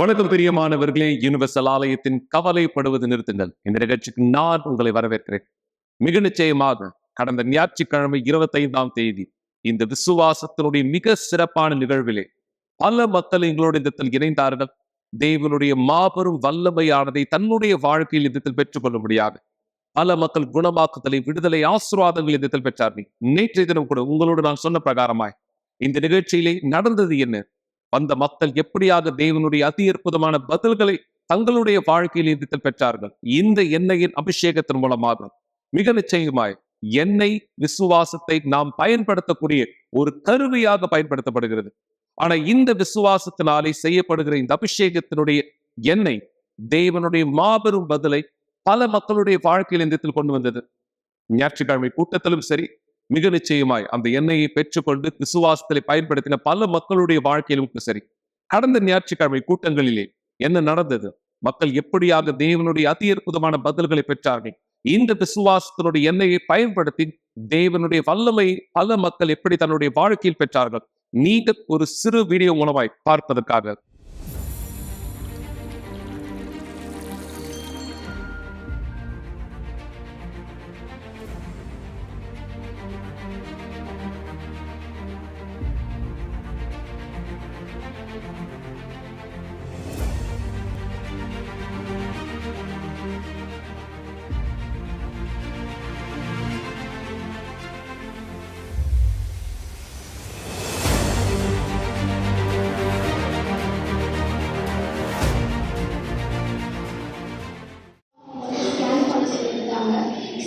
வணக்கம் பிரியமானவர்களே, யுனிவர்சல் ஆலயத்தின் கவலைப்படுவது நிறுத்துங்கள் இந்த நிகழ்ச்சிக்கு நான் உங்களை வரவேற்கிறேன். மிக நிச்சயமாக கடந்த ஞாயிற்றுக்கிழமை 25ஆம் தேதி இந்த விசுவாசத்தினுடைய மிக சிறப்பான நிகழ்விலே பல மக்கள் எங்களோட இடத்தில் இணைந்தார்கள். தேவனுடைய மாபெரும் வல்லமையானதை தன்னுடைய வாழ்க்கையில் இடத்தில் பெற்றுக்கொள்ளும்படியாக பல மக்கள் குணமாக்குதலை, விடுதலை, ஆசீர்வாதங்கள் இடத்தில் பெற்றார்கள். நேற்றைய தினம் கூட உங்களோடு நான் சொன்ன பிரகாரமாய் இந்த நிகழ்ச்சியிலே நடந்தது என்ன? அந்த மக்கள் எப்படியாக தேவனுடைய அதி அற்புதமான பதில்களை தங்களுடைய வாழ்க்கையில் இடத்தில் பெற்றார்கள். இந்த எண்ணெயின் அபிஷேகத்தின் மூலமாக மிக நிச்சயமாய் எண்ணெய் விசுவாசத்தை நாம் பயன்படுத்தக்கூடிய ஒரு கருவியாக பயன்படுத்தப்படுகிறது. ஆனா இந்த விசுவாசத்தினாலே செய்யப்படுகிற இந்த அபிஷேகத்தினுடைய எண்ணெய் தேவனுடைய மாபெரும் பதிலை பல மக்களுடைய வாழ்க்கையில் இடத்தில் கொண்டு வந்தது. ஞாயிற்றுக்கிழமை கூட்டத்திலும் சரி, மிக நிச்சயமாய் அந்த எண்ணெயை பெற்றுக்கொண்டு விசுவாசத்தை பயன்படுத்தின பல மக்களுடைய வாழ்க்கையிலும் சரி, கடந்த ஞாயிற்றுக்கிழமை கூட்டங்களிலே என்ன நடந்தது? மக்கள் எப்படியாக தேவனுடைய அதி அற்புதமான பதில்களை பெற்றார்கள்? இந்த விசுவாசத்தினுடைய எண்ணெயை பயன்படுத்தி தேவனுடைய வல்லமை பல மக்கள் எப்படி தன்னுடைய வாழ்க்கையில் பெற்றார்கள்? நீங்க ஒரு சிறு வீடியோ மூலமாய் பார்ப்பதற்காக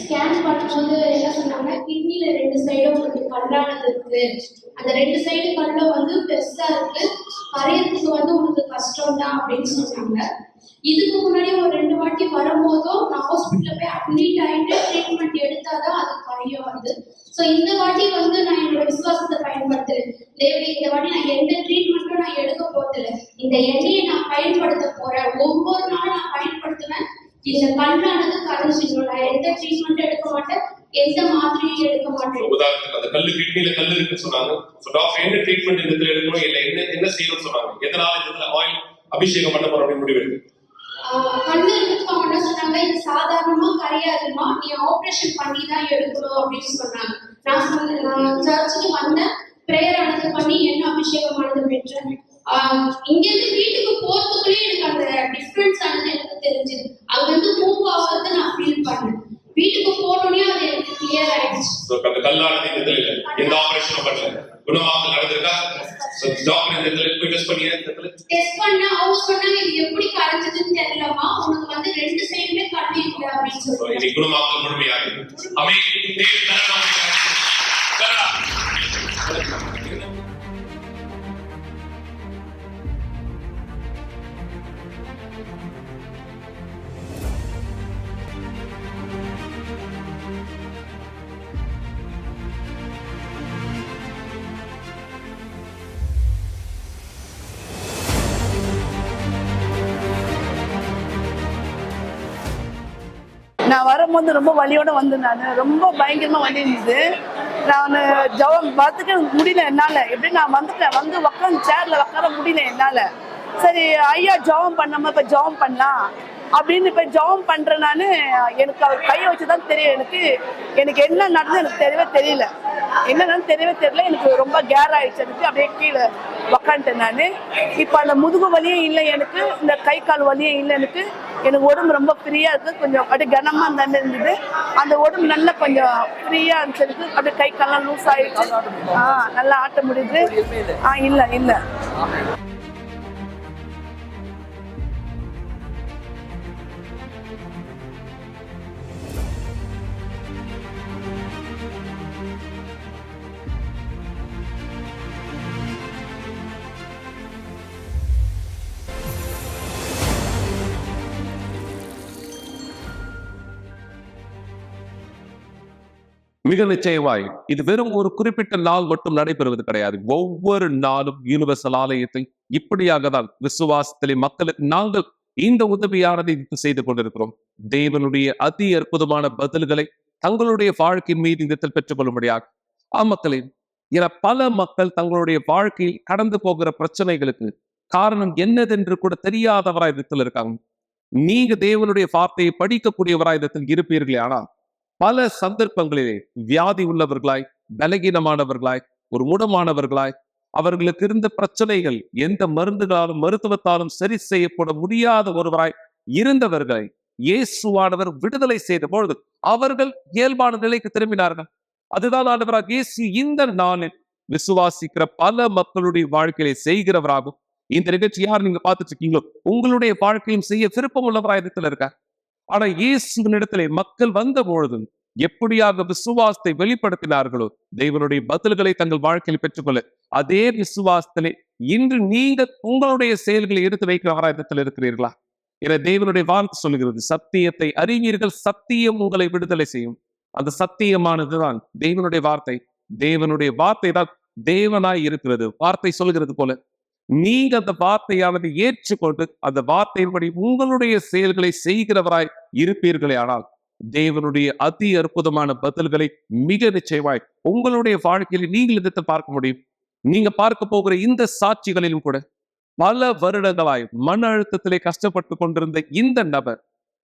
ஸ்கேன் பண்ணும்போது என்ன சொன்னாங்கன்னா, கிட்னில 2 சைடும் கொஞ்சம் கல்லானது இருக்கு, அந்த 2 சைடு கல்லும் வந்து பெருசா இருக்கு, கரையறதுக்கு வந்து உனக்கு கஷ்டம் தான் அப்படின்னு சொன்னாங்க. இதுக்கு முன்னாடி ஒரு 2 வாட்டி வரும்போதும் நான் ஹாஸ்பிட்டல்ல போய் அட்மிட் ஆயிட்டு ட்ரீட்மெண்ட் எடுத்தாதான் அது கரையும் வந்து. ஸோ இந்த வாட்டி வந்து நான் என்னோட விசுவாசத்தை பயன்படுத்துறேன். தேவடி, இந்த வாட்டி நான் எந்த ட்ரீட்மெண்ட்டும் நான் எடுக்க போதில்லை, இந்த எண்ணெயை நான் பயன்படுத்த போறேன். ஒவ்வொரு நாளும் நான் பயன்படுத்துவேன். இந்த கல்லானது கரைஞ்சிடும். நான் எந்த ட்ரீட்மெண்ட் எடுக்க மாட்டேன், எந்த மாத்திரையும் எடுக்க மாட்டேன். உதாரணத்துக்கு அந்த கல்லு கிட்னில கல்லு இருக்குன்னு சொன்னாங்க. டாக்டர் என்ன ட்ரீட்மெண்ட் இந்த இடத்துல எடுக்கணும், இல்ல என்ன செய்யணும்னு சொன்னாங்க. எதனால இந்த ஆயில் அபிஷேகம் பண்ண போறோம் அப்படின்னு முடிவு எடுத்து கல்லு இருக்கிறதுக்கு அவங்க என்ன சொன்னாங்க, இது சாதாரணமா கரையாதுமா, நீ ஆப்ரேஷன் பண்ணி தான் எடுக்கணும் அப்படின்னு சொன்னாங்க. நான் சர்ச்சுக்கு வந்தேன், பிரேயர் ஆனது பண்ணி என்ன அபிஷேகம் ஆனது பெற்றேன். இங்கிருந்து வீட்டுக்கு போறதுக்குள்ளே எனக்கு அந்த டிஃபரன்ஸ் ஆனது எனக்கு தெரிஞ்சது. அங்கிருந்து மூவ் ஆகிறது நான் ஃபீல் பண்ணேன். வீட்டுக்கு போனோடனே அது எனக்கு கிளியர் ஆயிடுச்சு. அந்த கல்லானது இந்த இடத்துல எந்த ஆபரேஷனும் பண்ணல, குணமாக்கல் நடந்திருக்கா? டாக்டர் இந்த இடத்துல போய் டெஸ்ட் பண்ணி டெஸ்ட் பண்ண அவங்க சொன்னாங்க, இது எப்படி கரைஞ்சதுன்னு தெரியலமா, உனக்கு வந்து 2 சைடுமே கண்ணு இல்லை அப்படின்னு சொல்லி. இது குணமாக்கல் முழுமையாக நான் வரும்போது ரொம்ப வலியோட வந்து நான் ரொம்ப பயங்கரமா வலி இருந்தது. நான் ஜவம் பார்த்துக்க முடியல என்னால. எப்படி நான் வந்து உட்காந்து சேர்ல உட்கார முடியல என்னால. சரி ஐயா ஜவம் பண்ணாம இப்ப ஜவம் பண்ணலாம் அப்படின்னு இப்ப ஜவம் பண்றேன். நான் எனக்கு அவர் கையை வச்சுதான் தெரியும். எனக்கு என்ன நடந்தது எனக்கு தெரியல. என்னன்னு தெரியல. எனக்கு ரொம்ப கேர் ஆயிடுச்சு. எனக்கு அப்படியே கீழே உக்காந்துட்டேன் நான். இப்ப அந்த முதுகு வலியும் இல்லை எனக்கு, இந்த கை கால் வலியும் இல்லை எனக்கு. எனக்கு உடம்பு ரொம்ப ஃப்ரீயா இருக்கு. கொஞ்சம் அப்படியே கனமா இருந்தா இருந்தது. அந்த உடம்பு நல்லா கொஞ்சம் ஃப்ரீயா இருந்துச்சு. அப்படியே கை கால்லாம் லூஸ் ஆயிடுச்சு. நல்லா ஆட்ட முடியுது. இல்ல மிக நிச்சயமாய் இது வெறும் ஒரு குறிப்பிட்ட நாள் மட்டும் நடைபெறுவது கிடையாது. ஒவ்வொரு நாளும் யூனிவர்சல் ஆலயத்தை இப்படியாக தான் விசுவாசத்திலே மக்களுக்கு நாங்கள் இந்த உதவியானதை செய்து கொண்டிருக்கிறோம். தேவனுடைய அதி அற்புதமான பதில்களை தங்களுடைய வாழ்க்கையின் மீது இந்த பெற்றுக் கொள்ளும்படியாக மக்களே, என பல மக்கள் தங்களுடைய வாழ்க்கையில் கடந்து போகிற பிரச்சனைகளுக்கு காரணம் என்னதென்று கூட தெரியாதவராய் இடத்தில் இருக்காங்க. நீங்க தேவனுடைய வார்த்தையை படிக்கக்கூடியவராய் இடத்தில் இருப்பீர்களே, ஆனால் பல சந்தர்ப்பங்களிலே வியாதி உள்ளவர்களாய், பலகீனமானவர்களாய், ஒரு முடமானவர்களாய், அவர்களுக்கு இருந்த பிரச்சனைகள் எந்த மருந்துகளாலும் மருத்துவத்தாலும் சரி செய்யப்பட முடியாத ஒருவராய் இருந்தவர்களை இயேசுவானவர் விடுதலை செய்த பொழுது அவர்கள் இயல்பான நிலைக்கு திரும்பினார்கள். அதுதான் ஆண்டவராக இயேசு இந்த நாளில் விசுவாசிக்கிற பல மக்களுடைய வாழ்க்கையை செய்கிறவராகும். இந்த நிகழ்ச்சி யார் நீங்க பார்த்துட்டு இருக்கீங்களோ, உங்களுடைய வாழ்க்கையும் செய்ய விருப்பம் உள்ளவராய் இடத்துல இருக்கார். ஆனா இயேசுவின் இடத்திலே மக்கள் வந்த பொழுதும் எப்படியாக விசுவாசத்தை வெளிப்படுத்தினார்களோ, தேவனுடைய பதில்களை தங்கள் வாழ்க்கையில் பெற்றுக்கொள்ள அதே விசுவாசத்திலே இன்று நீங்க உங்களுடைய செயல்களை எடுத்து வைக்கிற இடத்தில் இருக்கிறீர்களா? என தேவனுடைய வார்த்தை சொல்லுகிறது, சத்தியத்தை அறிவீர்கள், சத்தியம் உங்களை விடுதலை செய்யும். அந்த சத்தியமானதுதான் தேவனுடைய வார்த்தை. தேவனுடைய வார்த்தை தான் தேவனாய் இருக்கிறது. வார்த்தை சொல்லுகிறது போல நீங்க அந்த வார்த்தையானது ஏற்றுக்கொண்டு அந்த வார்த்தையின்படி உங்களுடைய செயல்களை செய்கிறவராய் இருப்பீர்களே, ஆனால் தேவனுடைய அதி அற்புதமான பதில்களை மிக நிச்சயமாய் உங்களுடைய வாழ்க்கையில் நீங்கள் எதிர்த்து பார்க்க முடியும். நீங்க பார்க்க போகிற இந்த சாட்சிகளிலும் கூட பல வருடங்களாய் மன அழுத்தத்திலே கஷ்டப்பட்டு கொண்டிருந்த இந்த நபர்,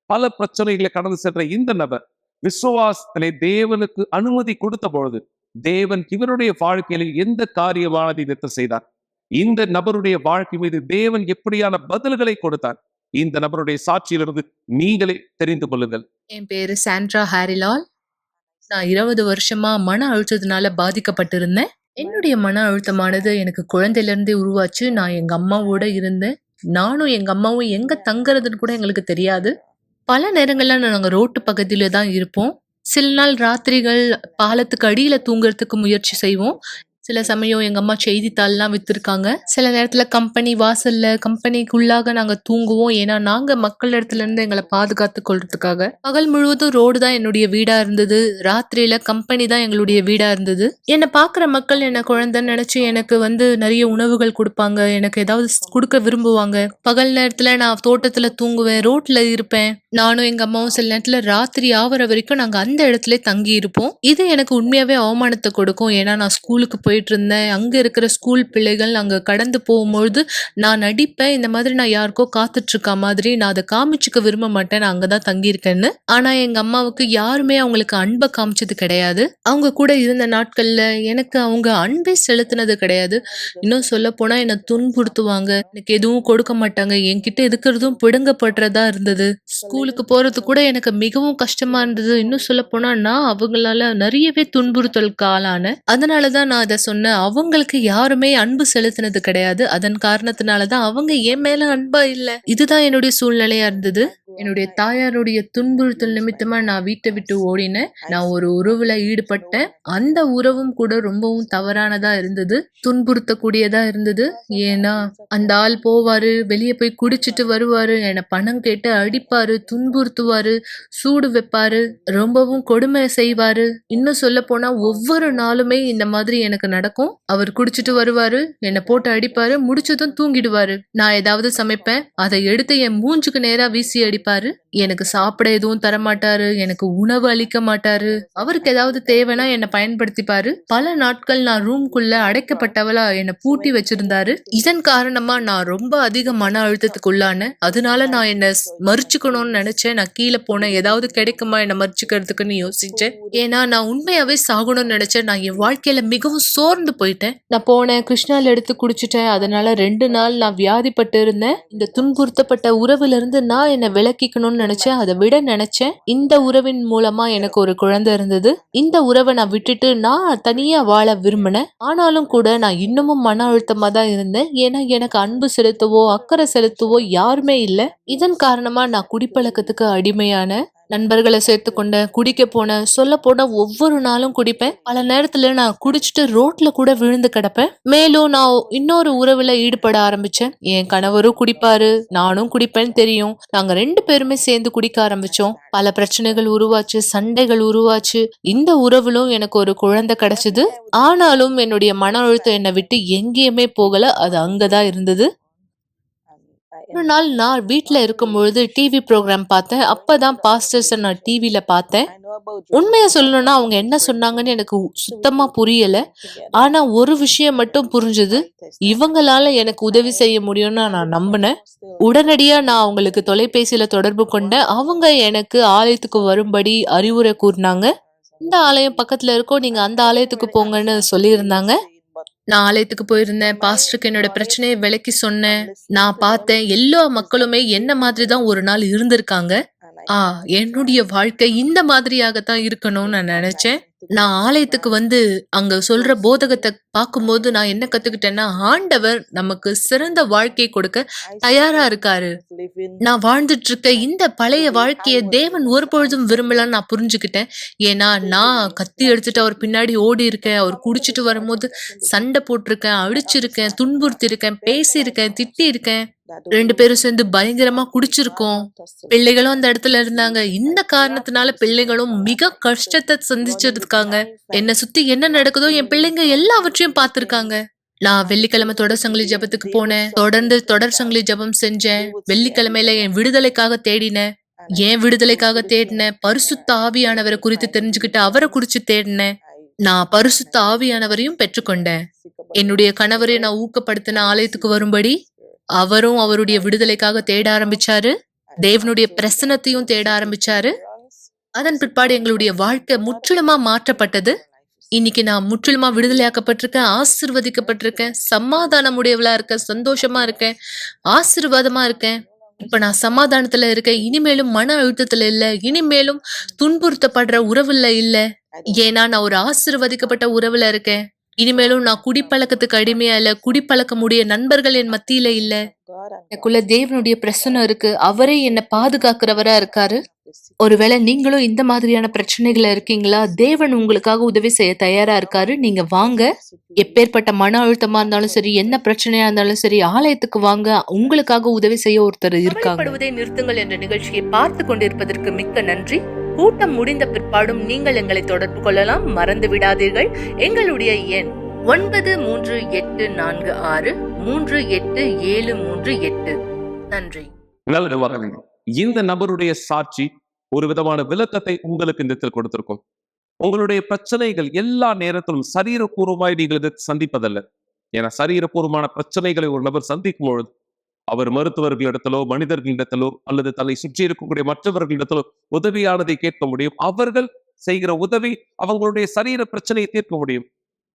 பல பிரச்சனைகளை கடந்து சென்ற இந்த நபர் விசுவாசத்திலே தேவனுக்கு அனுமதி கொடுத்த பொழுது தேவன் இவருடைய வாழ்க்கையில எந்த காரியமானதை நிறுத்த செய்தார். இந்த நபருடைய வாழ்க்கை மீது தேவன் எப்படியான பதில்களை கொடுத்தார். இந்த நபருடைய சாட்சியிலிருந்து நீங்களே தெரிந்து கொள்ளுங்கள். என் பேரு சாண்ட்ரா ஹாரிலால். நான் 20 வருஷமா மன அழுத்தத்தினால பாதிக்கப்பட்டிருந்தேன். என்னுடைய மன அழுத்தமானது எனக்கு குழந்தையில இருந்தே உருவாச்சு. நான் எங்க அம்மாவோட இருந்தேன். நானும் எங்க அம்மாவும் எங்க தங்குறதுன்னு கூட எங்களுக்கு தெரியாது. பல நேரங்கள்ல நாங்க ரோட்டு பக்கத்துல தான் இருப்போம். சில நாள் ராத்திரிகள் பாலத்துக்கு அடியில தூங்குறதுக்கு முயற்சி செய்வோம். சில சமயம் எங்க அம்மா செய்தித்தாள்லாம் வித்திருக்காங்க. சில நேரத்துல கம்பெனி வாசல்ல, கம்பெனிக்குள்ளாக நாங்க தூங்குவோம். ஏன்னா நாங்க மக்கள் இடத்துல இருந்து எங்களை பாதுகாத்து கொள்றதுக்காக. பகல் முழுவதும் ரோடு தான் என்னுடைய வீடா இருந்தது. ராத்திரியில கம்பெனி தான் எங்களுடைய வீடா இருந்தது. என்னை பாக்குற மக்கள் என்ன குழந்தைன்னு நினைச்சு எனக்கு நிறைய உணவுகள் கொடுப்பாங்க. எனக்கு ஏதாவது கொடுக்க விரும்புவாங்க. பகல் நேரத்துல நான் தோட்டத்துல தூங்குவேன், ரோட்ல இருப்பேன். நானும் எங்க அம்மாவும் சில நேரத்துல ராத்திரி ஆவற வரைக்கும் நாங்க அந்த இடத்துல தங்கி இருப்போம். இது எனக்கு உண்மையாவே அவமானத்தை கொடுக்கும். ஏன்னா நான் ஸ்கூலுக்கு போயிட்டு இருந்தேன். அங்க இருக்கிற ஸ்கூல் பிள்ளைகள் அங்க கடந்து போகும்பொழுது நான் நடிப்பேன். இந்த மாதிரி நான் யாருக்கோ காத்துட்டு இருக்க மாதிரி நான் அதை காமிச்சுக்க விரும்ப மாட்டேன். நான் அங்கதான் தங்கி இருக்கேன்னு. ஆனா எங்க அம்மாவுக்கு யாருமே அவங்களுக்கு அன்பை காமிச்சது கிடையாது. அவங்க கூட இருந்த நாட்கள்ல எனக்கு அவங்க அன்பே செலுத்தினது கிடையாது. இன்னும் சொல்ல போனா என்னை துன்புறுத்துவாங்க. எனக்கு எதுவும் கொடுக்க மாட்டாங்க. என்கிட்ட இருக்கிறதும் பிடுங்கப்படுறதா இருந்தது. ஸ்கூலுக்கு போறது கூட எனக்கு மிகவும் கஷ்டமா இருந்தது. இன்னும் சொல்ல போனா நான் அவங்களால நிறையவே துன்புறுத்தலுக்கு ஆளானேன். அதனாலதான் நான் அதை சொன்னேன். அவங்களுக்கு யாருமே அன்பு செலுத்தினது கிடையாது. அதன் காரணத்தினாலதான் அவங்க என் மேல அன்பா இல்ல. இதுதான் என்னுடைய சூழ்நிலையா இருந்தது. என்னுடைய தாயாருடைய துன்புறுத்தல் நிமித்தமா நான் வீட்டை விட்டு ஓடினேன். நான் ஒரு உறவுல ஈடுபட்டேன். அந்த உறவும் கூட ரொம்பவும் தவறானதா இருந்தது, துன்புறுத்தக்கூடியதா இருந்தது. ஏன்னா அந்த ஆள் போவாரு, வெளியே போய் குடிச்சிட்டு வருவாரு, என்னை பணம் கேட்டு அடிப்பாரு, துன்புறுத்துவாரு, சூடு வைப்பாரு, ரொம்பவும் கொடுமை செய்வாரு. இன்னும் சொல்ல போனா ஒவ்வொரு நாளுமே இந்த மாதிரி எனக்கு நடக்கும். அவர் குடிச்சிட்டு வருவாரு, என்னை போட்டு அடிப்பாரு, முடிச்சதும் தூங்கிடுவாரு. நான் ஏதாவது சமைப்பேன், அதை எடுத்து என் மூஞ்சுக்கு நேரா வீசி அடிப்பாரு. எனக்கு சாப்பிட எதுவும் தரமாட்டாரு, எனக்கு உணவு அளிக்க மாட்டாரு. அவருக்கு ஏதாவது தேவைன்னா என்னை பயன்படுத்திப்பாரு. பல நாட்கள் நான் ரூம்குள்ள அடைக்கப்பட்டவளா என்னை பூட்டி வச்சிருந்தாரு. இதன் காரணமா நான் ரொம்ப அதிக மன அழுத்தத்துக்கு உள்ளானேன். அதனால நான் என்ன மறிச்சுக்கணும்னு நினைச்சேன். நான் கீழே போனேன், ஏதாவது கிடைக்குமா என்னை மறிச்சுக்கிறதுக்குன்னு யோசிச்சேன். ஏன்னா நான் உண்மையாவே சாகணும்னு நினைச்சேன். நான் என் வாழ்க்கையில மிகவும் சோர்ந்து போயிட்டேன். நான் போனேன், கிருஷ்ணால் எடுத்து குடிச்சிட்டேன். அதனால 2 நாள் நான் வியாதிப்பட்டு இருந்தேன். இந்த துன்புறுத்தப்பட்ட உறவுல இருந்து நான் என்னை விலக்கிக்கணும்னு நினைச்சேன். அதை விட நினைச்சேன். இந்த உறவின் மூலமா எனக்கு ஒரு குழந்தை இருந்தது. இந்த உறவை நான் விட்டுட்டு நான் தனியா வாழ விரும்பினேன். ஆனாலும் கூட நான் இன்னமும் மன அழுத்தமா தான் இருந்தேன். ஏன்னா எனக்கு அன்பு செலுத்தவோ அக்கறை செலுத்தவோ யாருமே இல்லை. இதன் காரணமா நான் குடிப்பழக்கத்துக்கு அடிமையான, நண்பர்களை சேர்த்து கொண்ட, குடிக்க போன, சொல்ல போனா ஒவ்வொரு நாளும் குடிப்பேன். பல நேரத்துல நான் குடிச்சிட்டு ரோட்ல கூட விழுந்து கிடப்பேன். மேலும் நான் இன்னொரு உறவுல ஈடுபட ஆரம்பிச்சேன். என் கணவரும் குடிப்பாரு, நானும் குடிப்பேன்னு தெரியும். நாங்க 2 பேருமே சேர்ந்து குடிக்க ஆரம்பிச்சோம். பல பிரச்சனைகள் உருவாச்சு, சண்டைகள் உருவாச்சு. இந்த உறவுலும் எனக்கு ஒரு குழந்தை கிடைச்சது. ஆனாலும் என்னுடைய மன அழுத்தம் என்னை விட்டு எங்கேயுமே போகல. அது அங்கதான் இருந்தது. ஒரு நாள் நான் வீட்ல இருக்கும்பொழுது டிவி ப்ரோக்ராம் பார்த்தேன். அப்பதான் பாஸ்டர்ஸை நான் டிவில பார்த்தேன். உண்மையை சொல்லணும்னா அவங்க என்ன சொன்னாங்கன்னு எனக்கு சுத்தமா புரியல. ஆனா ஒரு விஷயம் மட்டும் புரிஞ்சுது. இவங்களால எனக்கு உதவி செய்ய முடியும்னு நான் நம்பினேன். உடனடியா நான் அவங்களுக்கு தொலைபேசியில தொடர்பு கொண்டேன். அவங்க எனக்கு ஆலயத்துக்கு வரும்படி அறிவுரை கூறினாங்க. இந்த ஆலயம் பக்கத்துல இருக்கோ, நீங்க அந்த ஆலயத்துக்கு போங்கன்னு சொல்லியிருந்தாங்க. நான் ஆலயத்துக்கு போயிருந்தேன். பாஸ்டருக்கு என்னோட பிரச்சனையை விளக்கி சொன்னேன். நான் பார்த்தேன் எல்லா மக்களுமே என்ன மாதிரி தான் ஒரு நாள் இருந்திருக்காங்க. என்னுடைய வாழ்க்கை இந்த மாதிரியாகத்தான் இருக்கணும்னு நான் நினைச்சேன். நான் ஆலயத்துக்கு வந்து அங்க சொல்ற போதகத்தை பார்க்கும்போது நான் என்ன கத்துக்கிட்டேன்னா, ஆண்டவர் நமக்கு சிறந்த வாழ்க்கையை கொடுக்க தயாரா இருக்காரு. நான் வாழ்ந்துட்டு இருக்க இந்த பழைய வாழ்க்கைய தேவன் ஒருபொழுதும் விரும்பலன்னு நான் புரிஞ்சுக்கிட்டேன். ஏன்னா நான் கத்தி எடுத்துட்டு அவர் பின்னாடி ஓடி இருக்கேன். அவர் குடிச்சிட்டு வரும்போது சண்டை போட்டிருக்கேன், அடிச்சிருக்கேன், துன்புறுத்தி இருக்கேன், பேசியிருக்கேன், திட்டி இருக்கேன். 2 பேரும் சேர்ந்து பயங்கரமா குடிச்சிருக்கோம். பிள்ளைகளும் அந்த இடத்துல இருந்தாங்க. இந்த காரணத்தினால பிள்ளைகளும் மிக கஷ்டத்தை சந்திச்சிருக்காங்க. என்னை சுத்தி என்ன நடக்குதோ என் பிள்ளைங்க எல்லாவற்றையும் பார்த்திருக்காங்க. நான் வெள்ளிக்கிழமை தொடர் சங்கிலி ஜபத்துக்கு போனேன். தொடர்ந்து தொடர் சங்கிலி ஜபம் செஞ்சேன். வெள்ளிக்கிழமையில என் விடுதலைக்காக தேடினேன். ஏன் விடுதலைக்காக தேடினேன்? பரிசுத்த ஆவியானவரை குறித்து தெரிஞ்சுக்கிட்டு அவரை குறிச்சு தேடினேன். நான் பரிசுத்த ஆவியானவரையும் பெற்றுக்கொண்டேன். என்னுடைய கணவரை நான் ஊக்கப்படுத்தின ஆலயத்துக்கு வரும்படி. அவரும் அவருடைய விடுதலைக்காக தேட ஆரம்பிச்சாரு. தேவனுடைய பிரசன்னத்தையும் தேட ஆரம்பிச்சாரு. அதன் பிற்பாடு எங்களுடைய வாழ்க்கை முற்றிலுமா மாற்றப்பட்டது. இன்னைக்கு நான் முற்றிலுமா விடுதலையாக்கப்பட்டிருக்கேன், ஆசீர்வதிக்கப்பட்டிருக்கேன், சமாதானம் உடையவளா இருக்கேன், சந்தோஷமா இருக்கேன், ஆசீர்வாதமா இருக்கேன். இப்ப நான் சமாதானத்துல இருக்கேன். இனிமேலும் மன அழுத்தத்துல இல்ல, இனிமேலும் துன்புறுத்தப்படுற உறவுல இல்ல. ஏன்னா நான் ஒரு ஆசீர்வதிக்கப்பட்ட உறவுல இருக்கேன். இனிமேலும் நான் குடிப்பழக்கத்துக்கு அடிமையா இல்ல, குடிப்பழக்கமுடைய நண்பர்கள் என் மத்தியில இல்ல. எனக்குள்ள தேவனுடைய பிரசன்னம் இருக்கு. அவரே என்னை பாதுகாக்கிறவரா இருக்காரு. ஒருவேளை நீங்களும் இந்த மாதிரியான பிரச்சனைகளை இருக்கீங்களா? தேவன் உங்களுக்காக உதவி செய்ய தயாரா இருக்காரு. நீங்க வாங்க. எப்பேற்பட்ட மன அழுத்தமா இருந்தாலும் சரி, என்ன பிரச்சனையா இருந்தாலும் சரி, ஆலயத்துக்கு வாங்க. உங்களுக்காக உதவி செய்ய ஒருத்தர் இருக்காங்க. நிறுத்துங்கள் என்ற நிகழ்ச்சியை பார்த்து கொண்டிருப்பதற்கு மிக்க நன்றி. கூட்டம் முடிந்த பிற்பாடும் நீங்கள் எங்களை தொடர்பு கொள்ளலாம். மறந்து விடாதீர்கள். எங்களுடைய எண் 9386387738. நன்றி. நல்லது வரவேங்க. இந்த நபருடைய சாட்சி ஒரு விதமான விளக்கத்தை உங்களுக்கு இந்த இடத்தில் கொடுத்திருக்கும். உங்களுடைய பிரச்சனைகள் எல்லா நேரத்திலும் சரீரபூர்வமாய் நீங்கள் இதை சந்திப்பதல்ல. ஏன்னா சரீரபூர்வமான பிரச்சனைகளை ஒரு நபர் சந்திக்கும் பொழுது அவர் மருத்துவர்களிடத்திலோ மனிதர்களிடத்திலோ அல்லது தன்னை சுற்றி இருக்கக்கூடிய மற்றவர்களிடத்திலோ உதவியானதை கேட்க முடியும். அவர்கள் செய்கிற உதவி அவங்களுடைய சரீர பிரச்சனையை தீர்க்க முடியும்.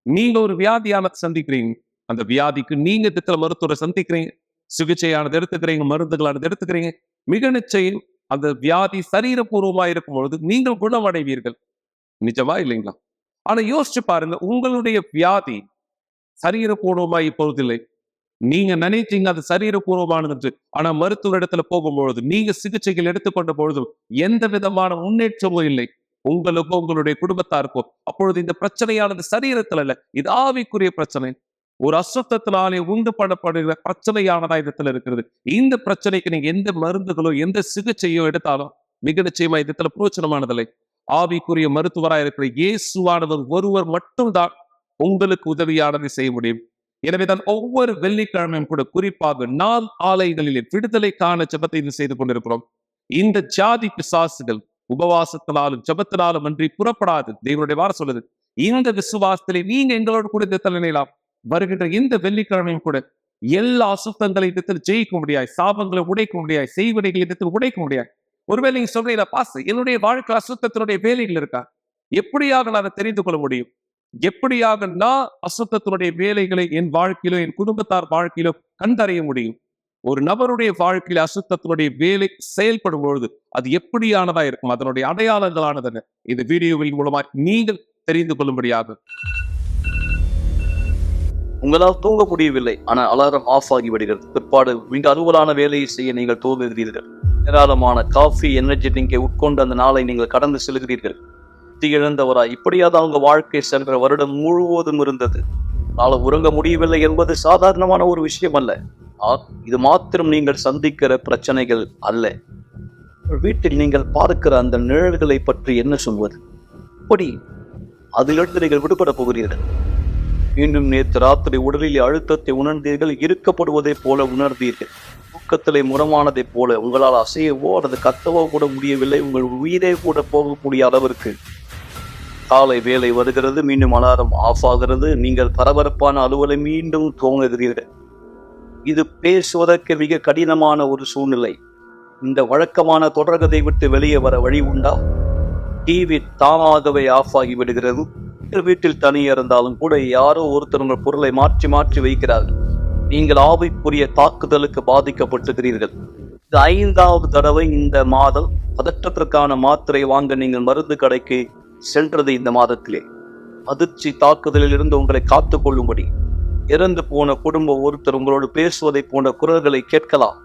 நீங்க ஒரு வியாதியானதை சந்திக்கிறீங்க, அந்த வியாதிக்கு நீங்க திட்டல மருத்துவரை சந்திக்கிறீங்க, சிகிச்சையானது எடுத்துக்கிறீங்க, மருந்துகளானது எடுத்துக்கிறீங்க. மிக நிச்சயம் அந்த வியாதி சரீரபூர்வமா இருக்கும் பொழுது நீங்கள் குணமடைவீர்கள். நிஜமா இல்லைங்களா? ஆனா யோசிச்சு பாருங்க, உங்களுடைய வியாதி சரீரபூர்வமா இப்பொழுதில்லை. நீங்க நினைச்சீங்க அது சரீரபூர்வமானது. ஆனா மருத்துவ இடத்துல போகும்பொழுது, நீங்க சிகிச்சைகள் எடுத்துக்கொண்ட பொழுதும் எந்த விதமான முன்னேற்றமும் இல்லை உங்களுக்கோ உங்களுடைய குடும்பத்தாருக்கோ. அப்பொழுது இந்த பிரச்சனையானது சரீரத்துல இல்ல, இது ஆவிக்குரிய பிரச்சனை. ஒரு அசுத்தத்தினாலே உண்டு பண்ணப்படுகிற பிரச்சனையானதா இடத்துல இருக்கிறது. இந்த பிரச்சனைக்கு நீங்க எந்த மருந்துகளோ எந்த சிகிச்சையோ எடுத்தாலும் மிக நிச்சயமா இடத்துல பிரோச்சனமானதில்லை. ஆவிக்குரிய மருத்துவராக இருக்கிற இயேசுவானவர் ஒருவர் மட்டும்தான் உங்களுக்கு உதவியானதை செய்ய முடியும். எனவேதான் ஒவ்வொரு வெள்ளிக்கிழமையும் கூட குறிப்பாக 4 ஆலயங்களிலே விடுதலைக்கான ஜெபத்தை செய்து கொண்டிருக்கிறோம். இந்த ஜாதி பிசாசுகள் உபவாசத்தினாலும் ஜெபத்தினாலும் அன்றி புறப்படாது. தேவனுடைய வார்த்தை சொல்லுது. இந்த விசுவாசத்திலே நீங்க எங்களோடு கூட இந்த தலைமையிலாம் வருகின்ற இந்த வெள்ளிக்கிழமையும் கூட எல்லா அசுத்தங்களை இடத்தில் ஜெயிக்க முடியாது, சாபங்களை உடைக்க முடியாது, செய்வனைகளை இடத்தில் உடைக்க முடியாது. ஒருவேளை நீங்க சொல்றீங்க, பாஸ் என்னுடைய வாழ்க்கை அசுத்தத்தினுடைய வேலைகள் இருக்கா? எப்படியாக நான் அதை தெரிந்து கொள்ள முடியும்? எப்படியாக நான் அசுத்தத்தினுடைய வேலைகளை என் வாழ்க்கையிலோ என் குடும்பத்தார் வாழ்க்கையிலோ கண்டறிய முடியும்? ஒரு நபருடைய வாழ்க்கையில அசுத்தத்தினுடைய வேலை செயல்படும் பொழுது அது எப்படியானதா இருக்கும்? அதனுடைய அடையாளங்களானது இந்த வீடியோவின் மூலமா நீங்கள் தெரிந்து கொள்ளும்படியாக. உங்களால் தூங்க முடியவில்லை, ஆனால் அலாரம் ஆஃப் ஆகி விடுகிறது. பிற்பாடு மிக அலுவலான வேலையை செய்ய நீங்கள் தோன்றுகிறீர்கள். ஏராளமான காஃபி எனர்ஜி ட்ரிங்கை உட்கொண்டு அந்த நாளை நீங்கள் கடந்து செல்கிறீர்கள். இழந்தவராய் இப்படியாவது அவங்க வாழ்க்கை சென்ற வருடம் முழுவதும் இருந்தது. நாளை உறங்க முடியவில்லை என்பது சாதாரணமான ஒரு விஷயம் அல்ல. இது மாத்திரம் நீங்கள் சந்திக்கிற பிரச்சனைகள் அல்ல. வீட்டில் நீங்கள் பார்க்கிற அந்த நிழல்களை பற்றி என்ன சொல்வது? அப்படி அதிலிருந்து நீங்கள் விடுபட போகிறீர்கள். மீண்டும் நேற்று ராத்திரி உடலில் அழுத்தத்தை உணர்ந்தீர்கள், இருக்கப்படுவதை போல உணர்ந்தீர்கள். தூக்கத்திலே முரமானதைப் போல உங்களால் அசையவோ அல்லது கத்தவோ கூட முடியவில்லை. உங்கள் உயிரே கூட போகக்கூடிய அளவிற்கு காலை வேலை வருகிறது, மீண்டும் அலாரம் ஆஃப் ஆகிறது, நீங்கள் பரபரப்பான அலுவலை மீண்டும் துவங்குகிறீர்கள். இது பேசுவதற்கு மிக கடினமான ஒரு சூழ்நிலை. இந்த வழக்கமான தொடர்கதை விட்டு வெளியே வர வழி உண்டா? டிவி தானாகவே ஆஃப் ஆகி விடுகிறது. வீட்டில் தனியே இருந்தாலும் கூட யாரோ ஒருத்தர் உங்கள் பொருளை மாற்றி மாற்றி வைக்கிறார்கள். நீங்கள் ஆவிக்குரிய தாக்குதலுக்கு பாதிக்கப்பட்டுகிறீர்கள். இது 5வது தடவை இந்த மாதம் பதற்றத்திற்கான மாத்திரை வாங்க நீங்கள் மருந்து கடைக்கு சென்றது. இந்த மாதத்திலே அதிர்ச்சி தாக்குதலில் இருந்து உங்களை காத்துக் கொள்ளும்படி இறந்து போன குடும்பம் ஒருத்தர் உங்களோடு பேசுவதை போன்ற குரல்களை கேட்கலாம்.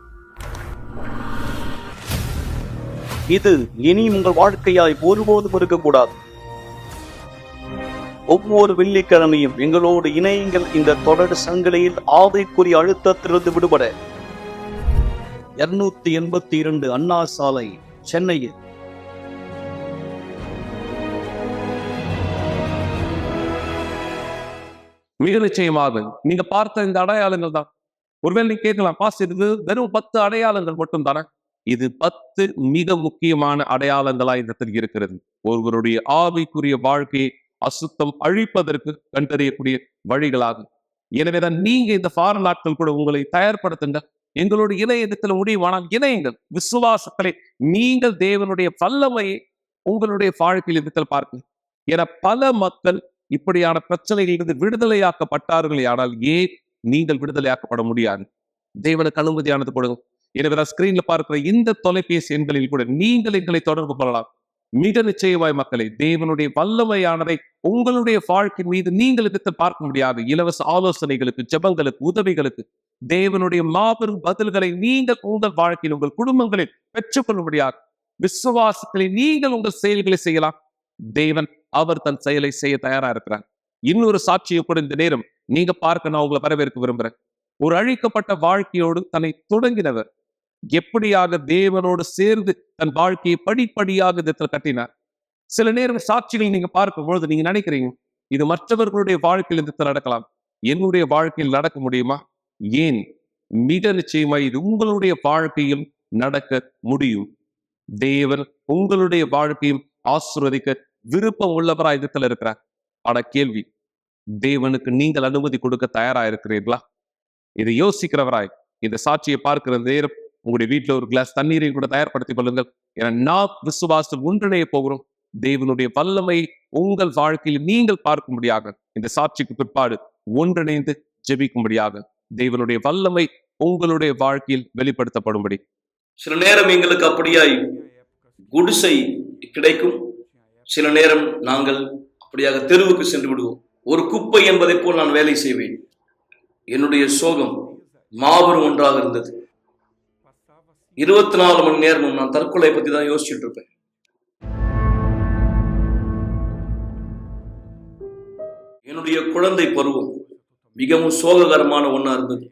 இது இனி உங்கள் வாழ்க்கையாய் ஒருபோதும் இருக்கக்கூடாது. ஒவ்வொரு வெள்ளிக்கிழமையும் எங்களோடு இணையுங்கள். இந்த தொடர் சங்கிலியில் ஆவிக்குரிய அழுத்தத்திலிருந்து விடுபட 282 அண்ணா சாலை, சென்னையில். மிக நிச்சயமாக நீங்க பார்த்த இந்த அடையாளங்கள் தான். ஒருவேளை நீங்க கேட்கலாம், பாஸ் இது வெறும் 10 அடையாளங்கள் மட்டும் தானே? இது 10 மிக முக்கியமான அடையாளங்களா இடத்தில் இருக்கிறது. ஒருவருடைய ஆவிக்குரிய வாழ்க்கையை அசுத்தம் அழிப்பதற்கு கண்டறியக்கூடிய வழிகளாகும். எனவேதான் நீங்க இந்த வார நாட்கள் கூட உங்களை தயார்படுத்துங்க. எங்களோட இணையத்தில் முடிவானால் இணையுங்கள். விசுவாசத்திலே நீங்கள் தேவனுடைய வல்லமையை உங்களுடைய வாழ்க்கையில் இடத்தில் பார்க்க. என பல மக்கள் இப்படியான பிரச்சனைகளிலிருந்து விடுதலையாக்கப்பட்டார்களே, ஆனால் ஏன் நீங்கள் விடுதலையாக்கப்பட முடியாது? தேவனுக்கு அனுமதியானது கொடுங்க. எனவேதான் ஸ்கிரீன்ல பார்க்கிற இந்த தொலைபேசி எண்களில் கூட நீங்கள் எங்களை தொடர்பு கொள்ளலாம். மிக நிச்சயமாய் மக்களை, தேவனுடைய வல்லமையானதை உங்களுடைய வாழ்க்கை மீது நீங்கள் எடுத்து பார்க்க முடியாது. இலவச ஆலோசனைகளுக்கு, ஜெபங்களுக்கு, உதவிகளுக்கு தேவனுடைய மாபெரும் பதில்களை நீங்கள் உங்கள் வாழ்க்கையில், உங்கள் குடும்பங்களில் பெற்றுக்கொள்ள முடியாது. விசுவாசத்தில் நீங்கள் உங்கள் செயல்களை செய்யலாம். தேவன் அவர் தன் செயலை செய்ய தயாரா இருக்கிறார். இன்னொரு சாட்சியை கூட இந்த நேரம் நீங்க பார்க்க நான் உங்களை வரவேற்க விரும்புறேன். ஒரு அழிக்கப்பட்ட வாழ்க்கையோடு தன்னை தொடங்கினவர் எப்படியாக தேவனோடு சேர்ந்து தன் வாழ்க்கையை படிப்படியாக இதில் கட்டினார். சில நேரம் சாட்சிகள் நீங்க பார்க்கும் பொழுது நீங்க நினைக்கிறீங்க, இது மற்றவர்களுடைய வாழ்க்கையில் இதில் நடக்கலாம், என்னுடைய வாழ்க்கையில் நடக்க முடியுமா? ஏன்? மிக நிச்சயமா இது உங்களுடைய வாழ்க்கையில் நடக்க முடியும். தேவன் உங்களுடைய வாழ்க்கையும் ஆசீர்வதிக்க விருப்பம் உள்ளவராய் இடத்துல இருக்கிறார். ஆனா கேள்வி, தேவனுக்கு நீங்கள் அனுமதி கொடுக்க தயாரா இருக்கிறீர்களா? இதை யோசிக்கிறவராய் இந்த சாட்சியை பார்க்கிற நேரம் உங்களுடைய வீட்டுல ஒரு கிளாஸ் தண்ணீரை கூட தயார்படுத்திக் கொள்ளுங்கள். ஏன்னா நான் விசுவாசம் ஒன்றிணைய போகிறோம். தேவனுடைய வல்லமை உங்கள் வாழ்க்கையில் நீங்கள் பார்க்கும்படியாக இந்த சாட்சிக்கு பிற்பாடு ஒன்றிணைந்து ஜெபிக்கும்படியாக தேவனுடைய வல்லமை உங்களுடைய வாழ்க்கையில் வெளிப்படுத்தப்படும்படி. சில நேரம் எங்களுக்கு அப்படியாய் குடிசை கிடைக்கும், சில நேரம் நாங்கள் அப்படியாக தெருவுக்கு சென்று விடுவோம். ஒரு குப்பை என்பதை போல் நான் வேலை செய்வேன். என்னுடைய சோகம் மாபெரும் ஒன்றாக இருந்தது. 24 மணி நேரமும் நான் தற்கொலை பத்தி தான் யோசிச்சுட்டு இருப்பேன். என்னுடைய குழந்தை பருவம் மிகவும் சோககரமான ஒண்ணா இருந்தது.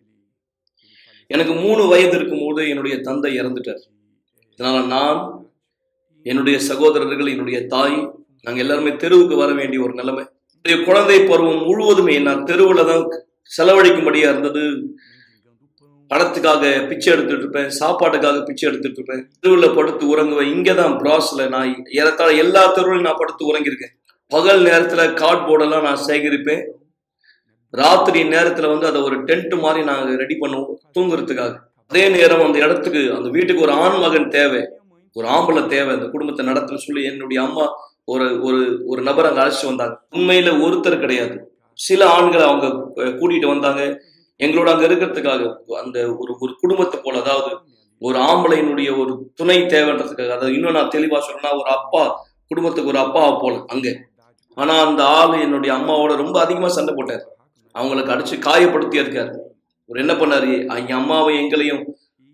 எனக்கு 3 வயது இருக்கும்போது என்னுடைய தந்தை இறந்துட்டார். இதனால நான், என்னுடைய சகோதரர்கள், என்னுடைய தாய், நாங்க எல்லாருமே தெருவுக்கு வர வேண்டிய ஒரு நிலைமை. என்னுடைய குழந்தை பருவம் முழுவதுமே நான் தெருவுல தான் செலவழிக்கும்படியா இருந்தது. பணத்துக்காக பிச்சை எடுத்துட்டு இருப்பேன், சாப்பாட்டுக்காக பிச்சை எடுத்துட்டு இருப்பேன், தெருவில் படுத்து உறங்குவேன். இங்கதான் பிராஸ்ல நான் ஏறத்தாழ எல்லா தெருவிலும் நான் படுத்து உறங்கியிருக்கேன். பகல் நேரத்துல கார்ட்போர்டெல்லாம் நான் சேகரிப்பேன். ராத்திரி நேரத்துல அதை ஒரு டென்ட் மாதிரி நாங்க ரெடி பண்ணுவோம் தூங்குறதுக்காக. அதே நேரம் அந்த இடத்துக்கு, அந்த வீட்டுக்கு ஒரு ஆண் மகன் தேவை, ஒரு ஆம்பளை தேவை அந்த குடும்பத்தை நடத்துன்னு சொல்லி என்னுடைய அம்மா ஒரு ஒரு ஒரு நபர் அங்க அழைச்சிட்டு வந்தாங்க. உண்மையில ஒருத்தர் கிடையாது, சில ஆண்களை அவங்க கூட்டிட்டு வந்தாங்க எங்களோட அங்க இருக்கிறதுக்காக. அந்த ஒரு ஒரு குடும்பத்தை போல, அதாவது ஒரு ஆம்பளையினுடைய ஒரு துணை தேவைன்றதுக்காக. அதாவது இன்னும் நான் தெளிவா சொல்லணும்னா, ஒரு அப்பா, குடும்பத்துக்கு ஒரு அப்பாவை போல அங்க. ஆனா அந்த ஆளு என்னுடைய அம்மாவோட ரொம்ப அதிகமா சண்டை போட்டார். அவங்களுக்கு அடிச்சு காயப்படுத்தி இருக்காரு. ஒரு என்ன பண்ணாரு, எங்க அம்மாவை எங்களையும்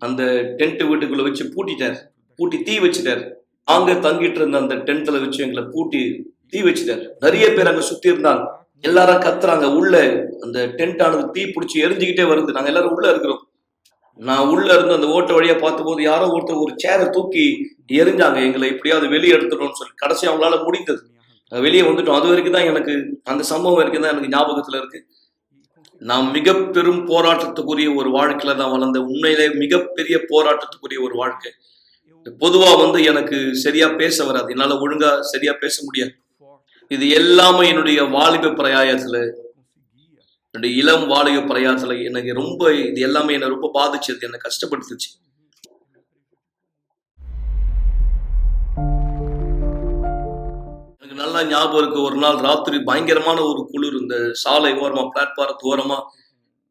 அந்த டென்ட் வீட்டுக்குள்ள வச்சு பூட்டிட்டார், பூட்டி தீ வச்சுட்டார். அங்க தங்கிட்டு இருந்த அந்த டென்ட்ல வச்சு எங்களை பூட்டி தீ வச்சுட்டார். நிறைய பேர் அங்க சுத்தி இருந்தாங்க. எல்லாரும் கத்துறாங்க. உள்ள அந்த டென்ட் ஆனது தீ பிடிச்சி எரிஞ்சுக்கிட்டே வருது. நாங்க எல்லாரும் உள்ள இருக்கிறோம். நான் உள்ள இருந்து அந்த ஓட்ட வழியா பார்த்த போது யாரோ ஒருத்தர் ஒரு சேரை தூக்கி எரிஞ்சாங்க. எங்களை எப்படியாவது வெளியே எடுத்துடணும்னு சொல்லி கடைசி அவங்களால முடிந்தது. வெளியே வந்துட்டோம். அது வரைக்கும் தான் எனக்கு அந்த சம்பவம் வரைக்கும் தான் எனக்கு ஞாபகத்துல இருக்கு. நான் மிக பெரும் போராட்டத்துக்குரிய ஒரு வாழ்க்கையில தான் வளர்ந்தேன். உண்மையிலே மிகப்பெரிய போராட்டத்துக்குரிய ஒரு வாழ்க்கை. பொதுவா எனக்கு சரியா பேச வராது, என்னால ஒழுங்கா சரியா பேச முடியாது. இது எல்லாமே என்னுடைய வாலிப பிரயாயத்துல, என்னுடைய இளம் வாலிப பிரயாயத்துல எனக்கு ரொம்ப இது எல்லாமே என்னை ரொம்ப பாதிச்சது, என்னை கஷ்டப்படுத்துச்சு. எனக்கு நல்லா ஞாபகம் இருக்கு, ஒரு நாள் ராத்திரி பயங்கரமான ஒரு குளிர். இந்த சாலை ஓரமா, பிளாட்பாரத்து ஓரமா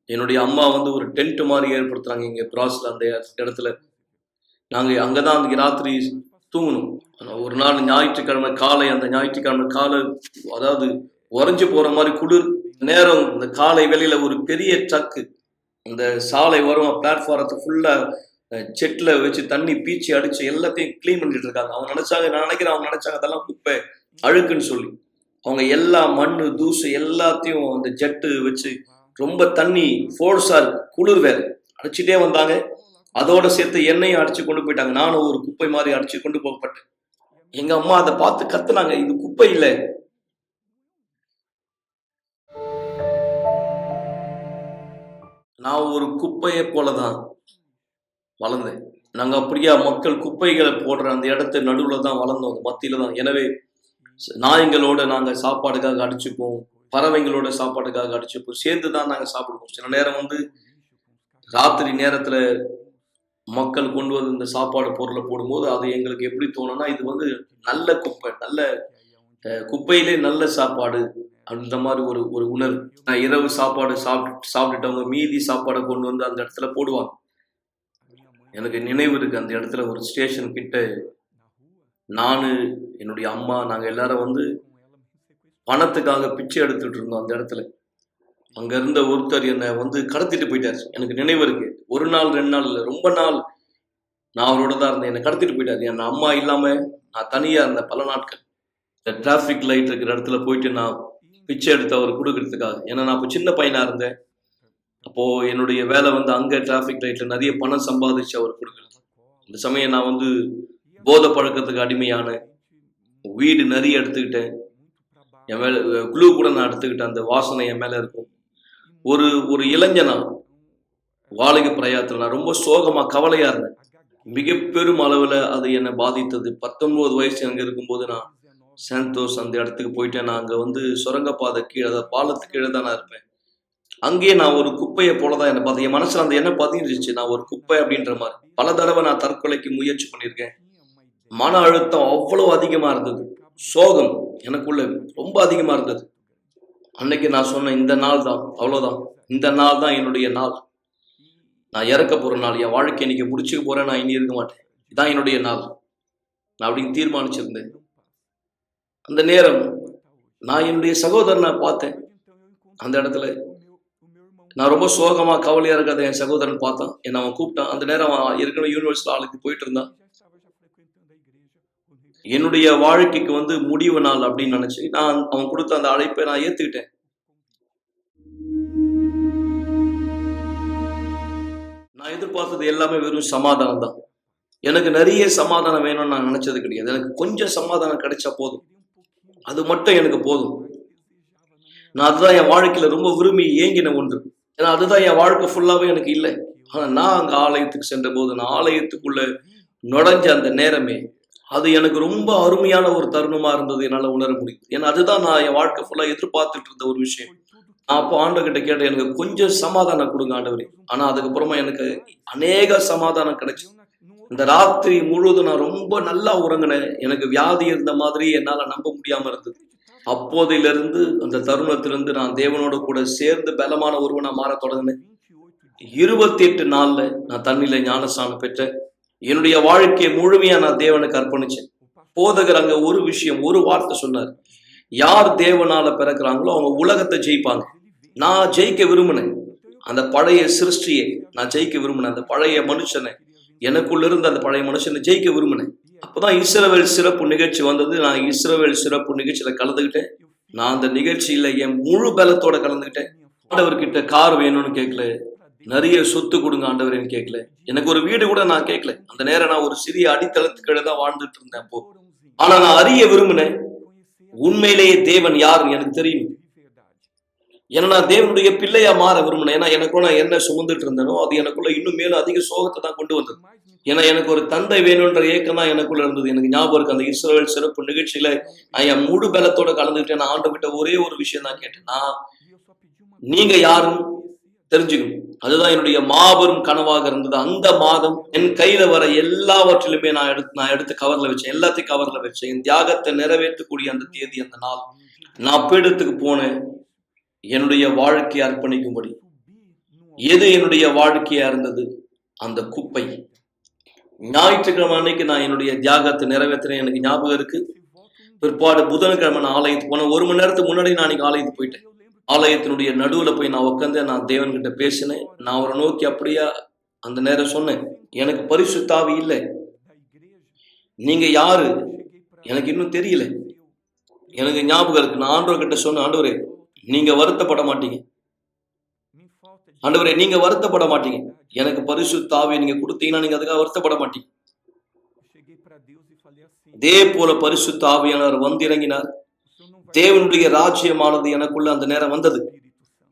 என்னுடைய அம்மா ஒரு டென்ட் மாதிரி ஏற்படுத்துறாங்க இங்க பிராஸ்ல, அந்த இடத்துல. நாங்க அங்கதான் அன்னைக்கு ராத்திரி தூங்கணும். ஒரு நாள் ஞாயிற்றுக்கிழமை காலை, அந்த ஞாயிற்றுக்கிழமை காலை அதாவது உறைஞ்சு போற மாதிரி குளிர் நேரம். இந்த காலை வேளையில ஒரு பெரிய ட்ரக்கு இந்த சாலை ஓரமா பிளாட்பாரத்தை ஃபுல்லா செட்ல வச்சு தண்ணி பீச்சி அடிச்சு எல்லாத்தையும் கிளீன் பண்ணிட்டு இருக்காங்க. அவங்க நினைச்சாங்க, நான் நினைக்கிறேன் அவங்க நினைச்சாங்க அதெல்லாம் குப்பை அழுக்குன்னு சொல்லி. அவங்க எல்லா மண்ணு தூசு எல்லாத்தையும் அந்த ஜெட்டு வச்சு ரொம்ப தண்ணி ஃபோர்ஸா இருக்கு, குளிர் வேற, அடிச்சுட்டே வந்தாங்க. அதோட சேர்த்து எண்ணெயும் அடிச்சு கொண்டு போயிட்டாங்க. நானும் ஒரு குப்பை மாதிரி அடிச்சு கொண்டு போகப்பட்டேன். எங்க அம்மா அதை பார்த்து கத்துனாங்க, இது குப்பை இல்ல. நான் ஒரு குப்பையை போலதான் வளர்ந்தேன். நாங்க அப்படியா மக்கள் குப்பைகளை போடுற அந்த இடத்து நடுவுல தான் வளர்ந்தோம், அந்த மத்தியில தான். எனவே நாய்களோட நாங்க சாப்பாடுக்காக அடிச்சுப்போம், பறவைங்களோட சாப்பாட்டுக்காக அடிச்சுப்போம், சேர்ந்துதான் நாங்க சாப்பிடுவோம். சில நேரம் ராத்திரி நேரத்துல மக்கள் கொண்டு வந்து இந்த சாப்பாடு பொருளை போடும்போது அது எங்களுக்கு எப்படி தோணும்னா, இது நல்ல குப்பை, நல்ல குப்பையிலே நல்ல சாப்பாடு, அந்த மாதிரி ஒரு உணர்வு. நான் இரவு சாப்பாடு சாப்பிட்டுட்டவங்க மீதி சாப்பாடை கொண்டு வந்து அந்த இடத்துல போடுவாங்க. எனக்கு நினைவு இருக்கு, அந்த இடத்துல ஒரு ஸ்டேஷன் கிட்ட நானு, என்னுடைய அம்மா, நாங்க எல்லாரும் பணத்துக்காக பிச்சை எடுத்துட்டு இருந்தோம் அந்த இடத்துல. அங்க இருந்த ஒருத்தர் என்னை கடத்திட்டு போயிட்டாரு. எனக்கு நினைவு இருக்கு, ஒரு நாள் 2 நாள் இல்லை, ரொம்ப நாள் நான் அவரோட தான் இருந்தேன். என்னை கடத்திட்டு போயிட்டாரு. என் அம்மா இல்லாம நான் தனியா இருந்தேன் பல நாட்கள். இந்த டிராபிக் லைட் இருக்கிற இடத்துல போயிட்டு நான் பிச்சை எடுத்து அவர் கொடுக்கறதுக்காக. ஏன்னா நான் அப்போ சின்ன பையனா இருந்தேன். அப்போ என்னுடைய வேலை அங்க டிராபிக் லைட்ல நிறைய பணம் சம்பாதிச்சு அவர் கொடுக்குறது. இந்த சமயம் நான் போதை பழக்கத்துக்கு அடிமையான, வீடு நிறைய எடுத்துக்கிட்டேன், என் மேல குளூ கூட நான் எடுத்துக்கிட்டேன், அந்த வாசனை என் மேல இருக்கும். ஒரு இளைஞனா வாலிப பிரயாத்துல நான் ரொம்ப சோகமா கவலையா இருந்தேன். மிக பெரும் அளவுல அது என்னை பாதித்தது. 19 வயசு எனக்கு இருக்கும்போது நான் சாந்தோஸ் அந்த இடத்துக்கு போயிட்டேன். நான் அங்க சுரங்கப்பாதை கீழே, பாலத்துக்கு கீழே தான் நான் இருப்பேன். அங்கேயே நான் ஒரு குப்பையை போலதான் என்னை பார்த்து, என் மனசுல அந்த எண்ணம் பதிஞ்சிருச்சு, நான் ஒரு குப்பை அப்படின்ற மாதிரி. பல தடவை நான் தற்கொலைக்கு முயற்சி பண்ணியிருக்கேன். மன அழுத்தம் அவ்வளவு அதிகமா இருந்தது, சோகம் எனக்குள்ள ரொம்ப அதிகமா இருந்தது. அன்னைக்கு நான் சொன்னேன், இந்த நாள் தான், அவ்வளவுதான், இந்த நாள் தான் என்னுடைய நாள். நான் இறக்க போற நாள், என் வாழ்க்கை இன்னைக்கு முடிச்சுக்க போறேன், நான் இனி இருக்க மாட்டேன், இதான் என்னுடைய நாள், நான் அப்படின்னு தீர்மானிச்சிருந்தேன். அந்த நேரம் நான் என்னுடைய சகோதரனை பார்த்தேன். அந்த இடத்துல நான் ரொம்ப சோகமா கவலையா இருக்காத என் சகோதரன் பார்த்தான், என்னை அவன் கூப்பிட்டான். அந்த நேரம் அவன் ஏற்கனவே யூனிவர்சிட்டி ஆளுக்கு போயிட்டு இருந்தான். என்னுடைய வாழ்க்கைக்கு முடிவு நாள் அப்படின்னு நினைச்சு நான் அவன் கொடுத்த அந்த அழைப்பை நான் ஏத்துக்கிட்டேன். நான் எதிர்பார்த்தது எல்லாமே வெறும் சமாதானம் தான். எனக்கு நிறைய சமாதானம் வேணும்னு நான் நினைச்சது கிடையாது. எனக்கு கொஞ்சம் சமாதானம் கிடைச்சா போதும், அது மட்டும் எனக்கு போதும். நான் அதுதான் என் வாழ்க்கையில ரொம்ப விரும்பி ஏங்கின ஒன்று. ஏன்னா அதுதான் என் வாழ்க்கை ஃபுல்லாவே எனக்கு இல்லை. ஆனா நான் அங்க ஆலயத்துக்கு சென்ற போது, நான் ஆலயத்துக்குள்ள நுழைஞ்ச அந்த நேரமே அது எனக்கு ரொம்ப அருமையான ஒரு தருணமா இருந்தது, என்னால உணர முடியும். ஏன்னா அதுதான் நான் என் வாழ்க்கை ஃபுல்லா எதிர்பார்த்துட்டு இருந்த ஒரு விஷயம். நான் அப்போ ஆண்டவர்கிட்ட கேட்டேன், எனக்கு கொஞ்சம் சமாதானம் கொடுங்க ஆண்டவரே. ஆனா அதுக்கப்புறமா எனக்கு அநேக சமாதானம் கிடைச்சு. இந்த ராத்திரி முழுவதும் நான் ரொம்ப நல்லா உறங்கினேன். எனக்கு வியாதி இருந்த மாதிரி என்னால நம்ப முடியாம இருந்தது. அப்போதிலிருந்து, அந்த தருணத்திலிருந்து நான் தேவனோட கூட சேர்ந்து பலமான ஒருவனா மாற தொடங்கினேன். 28 நாள்ல நான் தண்ணியில ஞானஸ்நானம் பெற்றேன். என்னுடைய வாழ்க்கையை முழுமையா நான் தேவனுக்கு அர்ப்பணிச்சேன். போதகர் அங்க ஒரு விஷயம், ஒரு வார்த்தை சொன்னார், யார் தேவனால பிறக்கிறாங்களோ அவங்க உலகத்தை ஜெயிப்பாங்க. நான் ஜெயிக்க விரும்பினேன், அந்த பழைய சிருஷ்டியை நான் ஜெயிக்க விரும்பினேன், அந்த பழைய மனுஷனை, எனக்குள்ள இருந்த அந்த பழைய மனுஷனை ஜெயிக்க விரும்பினேன். அப்பதான் இஸ்ரவேல் சிறப்பு நிகழ்ச்சி வந்தது. நான் இஸ்ரவேல் சிறப்பு நிகழ்ச்சியில கலந்துக்கிட்டேன். நான் அந்த நிகழ்ச்சியில என் முழு பலத்தோட கலந்துக்கிட்டேன். ஆண்டவர்கிட்ட கார் வேணும்னு கேட்கல, நிறைய சொத்து கொடுங்க ஆண்டவரேன்னு கேட்கல, எனக்கு ஒரு வீடு கூட நான் கேட்கல. அந்த நேரம் நான் ஒரு சிறிய அடித்தளத்துக்கிட்ட தான் வாழ்ந்துட்டு இருந்தேன் அப்போ. ஆனா நான் அறிய விரும்பினேன், உண்மையிலேயே தேவன் யாருன்னு எனக்கு தெரியும். ஏன்னா நான் தேவனுடைய பிள்ளையா மாற விரும்பினேன். ஏன்னா எனக்குள்ள நான் என்ன சுமந்துட்டு இருந்தேனோ அது எனக்குள்ள இன்னும் மேலும் அதிக சோகத்தை தான் கொண்டு வந்தது. ஏன்னா எனக்கு ஒரு தந்தை வேணும்ன்ற ஏக்கம் தான் எனக்குள்ள இருந்தது. எனக்கு ஞாபகம் இருக்கு, அந்த இஸ்ரவேல் சிறப்பு நிகழ்ச்சியில நான் என் முழு பலத்தோட கலந்துக்கிட்டேன். நான் ஆண்டவர்கிட்ட ஒரே ஒரு விஷயம் தான் கேட்டேன், நீங்க யாரும் தெரிஞ்சுக்கணும். அதுதான் என்னுடைய மாபெரும் கனவாக இருந்தது. அந்த மாதம் என் கையில வர எல்லாவற்றிலுமே நான் எடுத்து கவர்ல வச்சேன், எல்லாத்தையும் கவர்ல வச்சேன். என் தியாகத்தை நிறைவேற்றக்கூடிய அந்த தேதி, அந்த நாள் நான் பீடத்துக்கு போனேன். என்னுடைய வாழ்க்கையை அர்ப்பணிக்கும்படி எது என்னுடைய வாழ்க்கையா இருந்தது? அந்த குப்பை. ஞாயிற்றுக்கிழமை அன்னைக்கு நான் என்னுடைய தியாகத்தை நிறைவேற்றினேன், எனக்கு ஞாபகம் இருக்கு. பிற்பாடு புதன்கிழமை நான் ஆலயத்துக்கு போனேன். 1 மணி நேரத்துக்கு முன்னாடி நான் அன்னைக்கு ஆலயத்துக்கு போயிட்டேன். ஆலயத்தினுடைய நடுவுல போய் நான் உட்காந்து நான் தேவன்கிட்ட பேசினேன். நான் அவரை நோக்கி அப்படியா அந்த நேரம் சொன்னேன், எனக்கு பரிசுத்த ஆவி இல்லை, நீங்க யாரு எனக்கு இன்னும் தெரியல. எனக்கு ஞாபகம் இருக்கு, நான் ஆண்டவர்கிட்ட சொன்னேன், ஆண்டவரே நீங்க வருத்தப்பட மாட்டீங்க, ஆண்டவரே நீங்க வருத்தப்பட மாட்டீங்க, எனக்கு பரிசுத்த ஆவியை நீங்க கொடுத்தீங்கன்னா நீங்க அதுக்காக வருத்தப்பட மாட்டீங்க. அதே போல பரிசுத்த ஆவியானவர் வந்து இறங்கினார். தேவனுடைய ராஜ்யமானது எனக்குள்ள அந்த நேரம் வந்தது.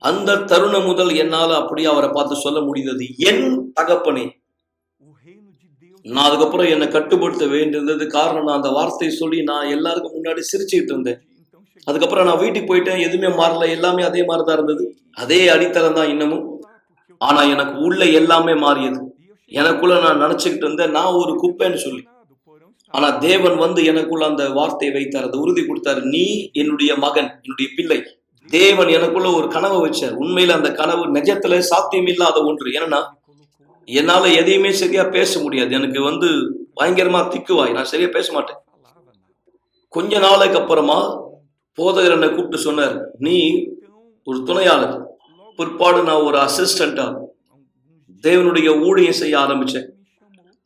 அந்த தருணம் முதல் என்னால அப்படியே அவரை பார்த்து சொல்ல முடிந்தது, என் தகப்பனே. நான் அதுக்கப்புறம் என்னை கட்டுப்படுத்த வேண்டியிருந்தது. காரணம், நான் அந்த வார்த்தையை சொல்லி நான் எல்லாருக்கும் முன்னாடி சிரிச்சுக்கிட்டு இருந்தேன். அதுக்கப்புறம் நான் வீட்டுக்கு போயிட்டேன், எதுவுமே மாறல, எல்லாமே அதே மாதிரிதான் இருந்தது, அதே அடித்தளம் தான் இன்னமும். ஆனா எனக்கு உள்ள எல்லாமே மாறியது. எனக்குள்ள நான் நினைச்சுக்கிட்டு இருந்தேன் நான் ஒரு குப்பைன்னு சொல்லி. ஆனா தேவன் வந்து எனக்குள்ள அந்த வார்த்தையை வைத்தார், அந்த உறுதி கொடுத்தாரு, நீ என்னுடைய மகன், என்னுடைய பிள்ளை. தேவன் எனக்குள்ள ஒரு கனவை வச்சார். உண்மையில அந்த கனவு நிஜத்துல சாத்தியம் இல்லாத ஒன்று. ஏன்னா என்னால எதையுமே சரியா பேச முடியாது. எனக்கு வந்து பயங்கரமா திக்குவாய், நான் சரியா பேச மாட்டேன். கொஞ்ச நாளைக்கு அப்புறமா போதகர் என்னை கூப்பிட்டு சொன்னார், நீ ஒரு துணையாளர். பிற்பாடு நான் ஒரு அசிஸ்டண்டா தேவனுடைய ஊழியம் செய்ய ஆரம்பிச்சேன்.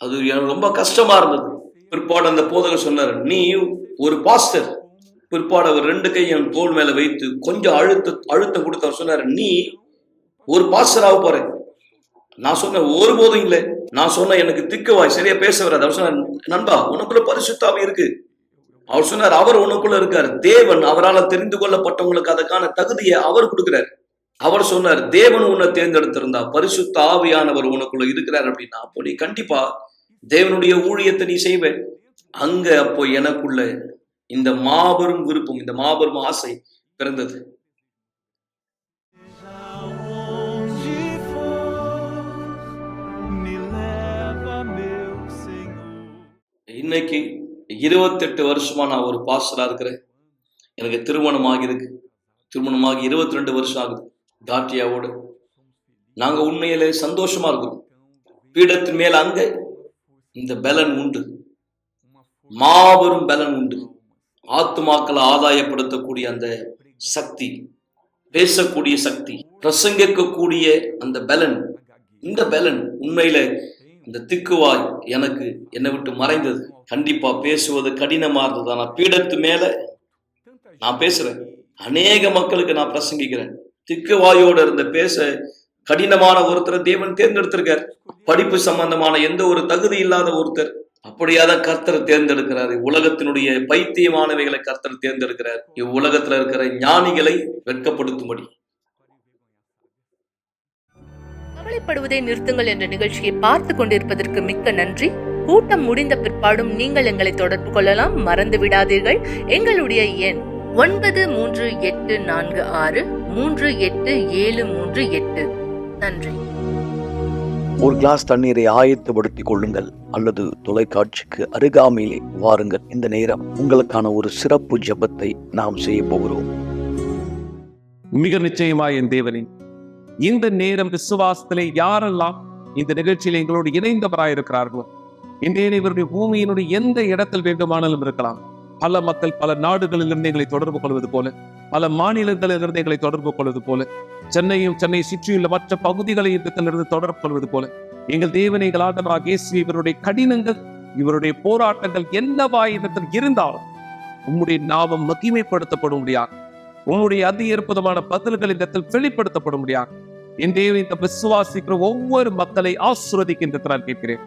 அது எனக்கு ரொம்ப கஷ்டமா இருந்தது. பிற்பாடு அந்த போதகர் சொன்னார், நீ ஒரு பாஸ்டர். பிற்பாடு அவர் 2 கை என் தோள் மேல வைத்து கொஞ்சம் அழுத்தம் கொடுத்து அவர் சொன்னார், நீ ஒரு பாஸ்டர் ஆக போற. நான் சொன்னேன், ஒருபோதும் இல்லை. நான் சொன்ன, எனக்கு திக்குவாய், சரியா பேச வராது. அவர் சொன்னார், நண்பா உனக்குள்ள பரிசுத்த ஆவி இருக்கு. அவர் சொன்னார், அவர் உனக்குள்ள இருக்காரு. தேவன் அவரால் தெரிந்து கொள்ளப்பட்டவங்களுக்கு அதுக்கான தகுதியை அவர் கொடுக்கிறார். அவர் சொன்னார், தேவன் உன்னை தேர்ந்தெடுத்திருந்தா பரிசுத்த ஆவியானவர் உனக்குள்ள இருக்கிறார் அப்படின்னா அப்போ நீ கண்டிப்பா தேவனுடைய ஊழியத்தை நீ செய்வ. அங்க அப்போ எனக்குள்ள இந்த மாபெரும் விருப்பம், இந்த மாபெரும் ஆசை பிறந்தது. இன்னைக்கு 28 வருஷமா நான் ஒரு பாஸ்டரா இருக்கிறேன். எனக்கு திருமணமாகி இருக்கு. திருமணமாகி 22 வருஷம் ஆகுது தாட்டியாவோடு. நாங்க உண்மையிலே சந்தோஷமா இருக்கோம். பீடத்தின் மேல அங்க இந்த பலன் உண்டு, மாபெரும் பலன் உண்டு. ஆத்துமாக்களை ஆதாயப்படுத்தக்கூடிய அந்த சக்தி, பேசக்கூடிய சக்தி, பிரசங்கிக்கக்கூடிய அந்த பலன், இந்த பலன் உண்மையில இந்த திக்குவாய் எனக்கு என்னை விட்டு மறைந்தது. கண்டிப்பா பேசுவது கடினமா இருந்தது. ஆனா பீடத்து மேல நான் பேசுறேன், அநேக மக்களுக்கு நான் பிரசங்கிக்கிறேன். திக்குவாயோட இருந்த பேச கடினமான ஒருத்தரை தேவன் தேர்ந்தெடுத்திருக்கார். படிப்பு சம்பந்தமான எந்த ஒரு தகுதி இல்லாத ஒருத்தர், அப்படியாதான் கர்த்தர் தேர்ந்தெடுக்கிறார். உலகத்தினுடைய பைத்தியமானவைகளை கர்த்தர் தேர்ந்தெடுக்கிறார், இவ்வுலகத்துல இருக்கிற ஞானிகளை வெட்கப்படுத்தும்படி. கவலைப்படுவதை நிறுத்துங்கள் என்ற நிகழ்ச்சியை பார்த்து கொண்டிருப்பதற்கு மிக்க நன்றி. கூட்டம் முடிந்த பிற்பாடும் நீங்கள் எங்களை தொடர்பு கொள்ளலாம். மறந்து விடாதீர்கள், எங்களுடைய எண் 9384638738. நன்றி. ஒரு கிளாஸ் தண்ணீரை ஆயத்தப்படுத்திக் கொள்ளுங்கள் அல்லது தொலைக்காட்சிக்கு அருகாமையிலே வாருங்கள். இந்த நேரம் உங்களுக்கான ஒரு சிறப்பு ஜெபத்தை நாம் செய்ய போகிறோம். மிக நிச்சயமாய் என் தேவனே, இந்த நேரம் விசுவாசத்திலே யாரெல்லாம் இந்த நிகழ்ச்சியில் எங்களோடு இணைந்தவராயிருக்கிறார்களோ, இந்த இவருடைய பூமியினுடைய எந்த இடத்தில் வேண்டுமானாலும் இருக்கலாம். பல மக்கள் பல நாடுகளிலிருந்து எங்களை தொடர்பு கொள்வது போல, பல மாநிலங்களிலிருந்து எங்களை தொடர்பு கொள்வது போல, சென்னையை சுற்றியுள்ள மற்ற பகுதிகளிலிருந்து தொடர்பு கொள்வது போல, எங்கள் தேவனை ஆண்டவராகிய இயேசு இவருடைய கடினங்கள், இவருடைய போராட்டங்கள் என்னவாயிரத்தில் இருந்தாலும் உம்முடைய நாமம் மகிமைப்படுத்தப்பட முடியாது. உம்முடைய அதி அற்புதமான பதில்கள் இந்த வெளிப்படுத்தப்பட முடியாது. என் தேவன் இந்த விசுவாசிக்கிற ஒவ்வொரு மக்களை ஆசீர்வதிக்கின்ற நான் கேட்கிறேன்.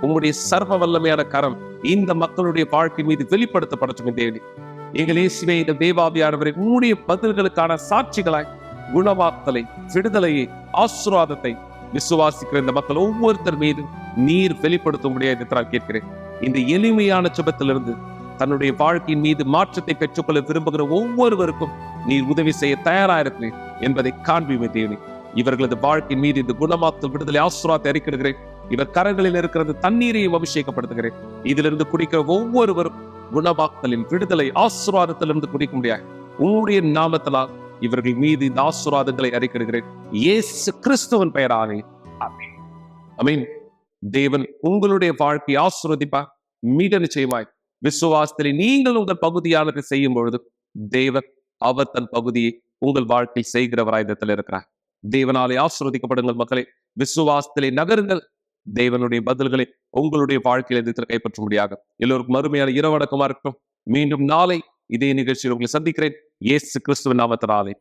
உங்களுடைய சர்வ வல்லமையான கரம் இந்த மக்களுடைய வாழ்க்கை மீது வெளிப்படுத்தப்படட்டும். தேவனே, எங்கள் இயேசுவே, இந்த தேவாவியானவரை உங்களுடைய பதில்களுக்கான சாட்சிகளாய் குணமாக்கலை, விடுதலையை, ஆசீர்வாதத்தை விசுவாசிக்கிற இந்த மக்கள் ஒவ்வொருத்தர் மீதும் நீர் வெளிப்படுத்த முடியாது நான் கேட்கிறேன். இந்த எளிமையான ஜெபத்திலிருந்து தன்னுடைய வாழ்க்கையின் மீது மாற்றத்தை பெற்றுக்கொள்ள விரும்புகிற ஒவ்வொருவருக்கும் நீர் உதவி செய்ய தயாரா இருக்கிறேன் என்பதை காண்பிமை தேவனே. இவர்களது வாழ்க்கையின் மீது இந்த குணமாக்கல், விடுதலை, ஆசீர்வாதத்தை அறிக்கிடுகிறேன். இவர் கரங்களில் இருக்கிறது தண்ணீரையும் அபிஷேகப்படுத்துகிறேன். இதிலிருந்து குடிக்கிற ஒவ்வொருவரும் குணமாக்கலின், விடுதலை, ஆசீர்வாதத்திலிருந்து குடிக்க முடியாது. உங்களுடைய நாமத்தினால் இவர்கள் மீது இந்த ஆசீர்வாதங்களை அறிக்கிடுகிறேன். இயேசு கிறிஸ்துவின் பெயராலே ஆமென். ஆமென். தேவன் உங்களுடைய வாழ்க்கையை ஆசீர்வதிப்பார். மிக நிச்சயமாய் விசுவாசத்திலே நீங்கள் உங்கள் பகுதியானதை செய்யும் பொழுது தேவன் அவர் தன் பகுதியை உங்கள் வாழ்க்கை செய்கிறவராய் இடத்தில் இருக்கிறார். தேவனாலே ஆசீர்வதிக்கப்படுங்கள் மக்களே. விசுவாசத்திலே நகருங்கள். தேவனுடைய பதில்களை உங்களுடைய வாழ்க்கையில் எதிர்த்து கைப்பற்ற முடியாது. எல்லோருக்கும் அருமையான இரவடக்கமா இருக்கும். மீண்டும் நாளை இதே நிகழ்ச்சியில் உங்களை சந்திக்கிறேன். இயேசு கிறிஸ்துவின் நாமத்தினாலே.